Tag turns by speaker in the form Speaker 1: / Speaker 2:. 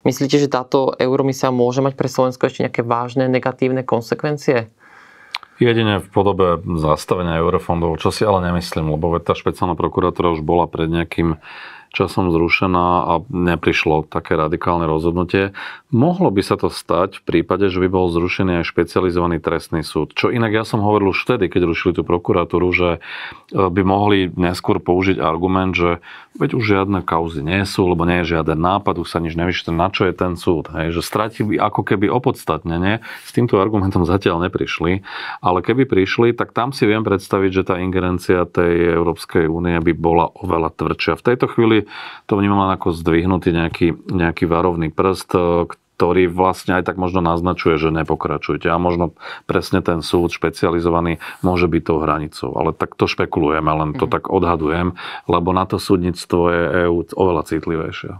Speaker 1: Myslíte, že táto euromisia môže mať pre Slovensko ešte nejaké vážne negatívne konsekvencie?
Speaker 2: Jedine v podobe zastavenia eurofondov, čo si ale nemyslím, lebo tá špeciálna prokuratúra už bola pred nejakým časom zrušená a neprišlo také radikálne rozhodnutie. Mohlo by sa to stať v prípade, že by bol zrušený aj špecializovaný trestný súd. Čo inak ja som hovoril už vtedy, keď rušili tú prokuratúru, že by mohli neskôr použiť argument, že veď už žiadne kauzy nie sú, lebo nie je žiaden nápad, už sa nič nevyšetruje, na čo je ten súd. Hej? Že stratili ako keby opodstatnenie. S týmto argumentom zatiaľ neprišli, ale keby prišli, tak tam si viem predstaviť, že tá ingerencia tej Európskej únie by bola oveľa tvrdšia. V tejto chvíli to vnímam len ako zdvihnutý nejaký varovný prst, ktorý vlastne aj tak možno naznačuje, že nepokračujte. A možno presne ten súd špecializovaný môže byť tou hranicou. Ale tak to špekulujeme, len to tak odhadujem, lebo na to súdnictvo je EÚ oveľa citlivejšie.